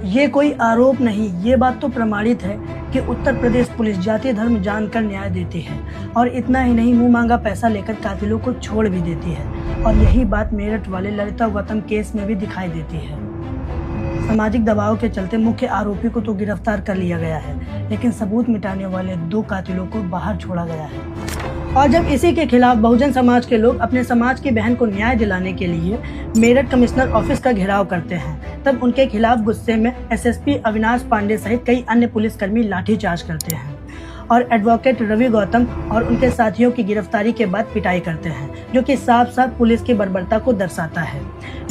ये कोई आरोप नहीं, ये बात तो प्रमाणित है कि उत्तर प्रदेश पुलिस जाति धर्म जानकर न्याय देती है और इतना ही नहीं, मुंह मांगा पैसा लेकर कातिलों को छोड़ भी देती है। और यही बात मेरठ वाले ललिता गौतम केस में भी दिखाई देती है। सामाजिक दबाव के चलते मुख्य आरोपी को तो गिरफ्तार कर लिया गया है, लेकिन सबूत मिटाने वाले 2 कातिलों को बाहर छोड़ा गया है। और जब इसी के खिलाफ बहुजन समाज के लोग अपने समाज की बहन को न्याय दिलाने के लिए मेरठ कमिश्नर ऑफिस का घेराव करते हैं, तब उनके खिलाफ गुस्से में एसएसपी अविनाश पांडे सहित कई अन्य पुलिसकर्मी लाठीचार्ज करते हैं और एडवोकेट रवि गौतम और उनके साथियों की गिरफ्तारी के बाद पिटाई करते हैं, जो कि साफ साफ पुलिस की बर्बरता को दर्शाता है।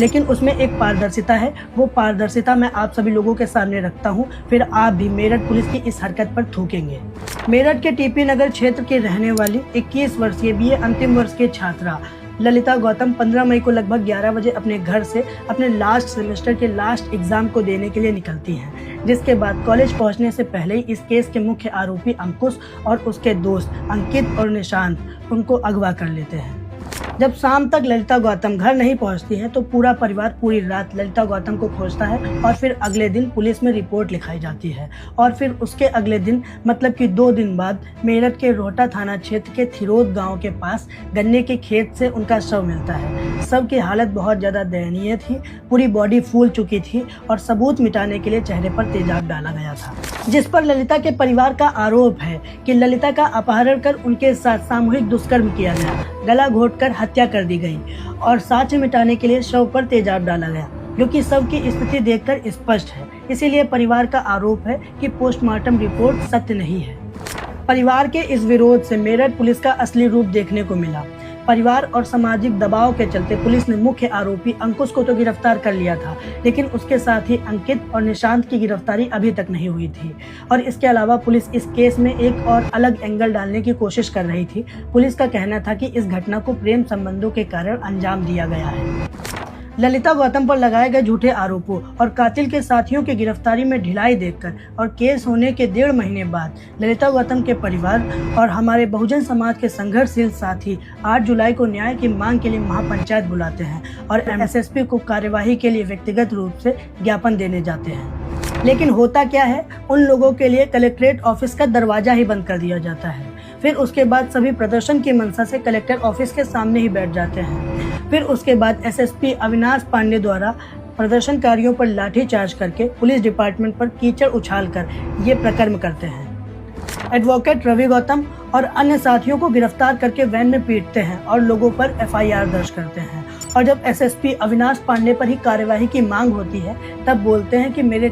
लेकिन उसमें एक पारदर्शिता है, वो पारदर्शिता मैं आप सभी लोगों के सामने रखता हूं, फिर आप भी मेरठ पुलिस की इस हरकत पर थूकेंगे। मेरठ के टीपी नगर क्षेत्र की रहने वाली 21 वर्षीय बीए अंतिम वर्ष की छात्रा ललिता गौतम 15 मई को लगभग 11 बजे अपने घर से अपने लास्ट सेमेस्टर के लास्ट एग्जाम को देने के लिए निकलती हैं, जिसके बाद कॉलेज पहुंचने से पहले ही इस केस के मुख्य आरोपी अंकुश और उसके दोस्त अंकित और निशांत उनको अगवा कर लेते हैं। जब शाम तक ललिता गौतम घर नहीं पहुंचती है तो पूरा परिवार पूरी रात ललिता गौतम को खोजता है और फिर अगले दिन पुलिस में रिपोर्ट लिखाई जाती है। और फिर उसके अगले दिन मतलब कि 2 दिन बाद मेरठ के रोहटा थाना क्षेत्र के थिरोद गांव के पास गन्ने के खेत से उनका शव मिलता है। शव की हालत बहुत ज़्यादा दयनीय थी, पूरी बॉडी फूल चुकी थी और सबूत मिटाने के लिए चेहरे पर तेजाब डाला गया था, जिस पर ललिता के परिवार का आरोप है कि ललिता का अपहरण कर उनके साथ सामूहिक दुष्कर्म किया गया, गला घोंटकर हत्या कर दी गई और साक्ष्य मिटाने के लिए शव पर तेजाब डाला गया, जो कि शव की स्थिति देखकर स्पष्ट है। इसीलिए परिवार का आरोप है कि पोस्टमार्टम रिपोर्ट सत्य नहीं है। परिवार के इस विरोध से मेरठ पुलिस का असली रूप देखने को मिला। परिवार और सामाजिक दबाव के चलते पुलिस ने मुख्य आरोपी अंकुश को तो गिरफ्तार कर लिया था, लेकिन उसके साथ ही अंकित और निशांत की गिरफ्तारी अभी तक नहीं हुई थी। और इसके अलावा पुलिस इस केस में एक और अलग एंगल डालने की कोशिश कर रही थी। पुलिस का कहना था कि इस घटना को प्रेम संबंधों के कारण अंजाम दिया गया है। ललिता गौतम पर लगाए गए झूठे आरोपों और कातिल के साथियों की गिरफ्तारी में ढिलाई देखकर और केस होने के 1.5 महीने बाद ललिता गौतम के परिवार और हमारे बहुजन समाज के संघर्षशील साथी 8 जुलाई को न्याय की मांग के लिए महापंचायत बुलाते हैं और एसएसपी को कार्यवाही के लिए व्यक्तिगत रूप से ज्ञापन देने जाते हैं। लेकिन होता क्या है, उन लोगों के लिए कलेक्ट्रेट ऑफिस का दरवाजा ही बंद कर दिया जाता है। फिर उसके बाद सभी प्रदर्शन की मंशा से कलेक्टर ऑफिस के सामने ही बैठ जाते हैं। फिर उसके बाद एसएसपी अविनाश पांडे द्वारा प्रदर्शनकारियों पर लाठीचार्ज करके पुलिस डिपार्टमेंट पर कीचड़ उछालकर ये प्रकर्म करते हैं। एडवोकेट रवि गौतम और अन्य साथियों को गिरफ्तार करके वैन में पीटते हैं और लोगों पर एफआईआर दर्ज करते हैं। और जब एसएसपी अविनाश पांडे पर ही कार्यवाही की मांग होती है, तब बोलते हैं कि मेरे